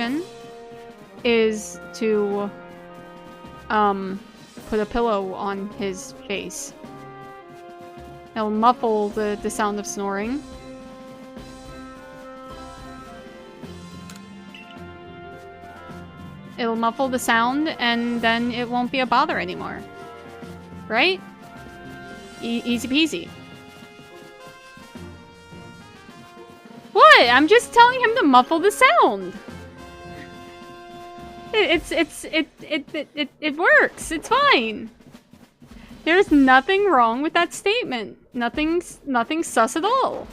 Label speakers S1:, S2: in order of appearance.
S1: solution is to put a pillow on his face. It'll muffle the sound of snoring. It'll muffle the sound, and then it won't be a bother anymore. Right? Easy peasy. What? I'm just telling him to muffle the sound. It works. It's fine. There's nothing wrong with that statement. Nothing sus at all.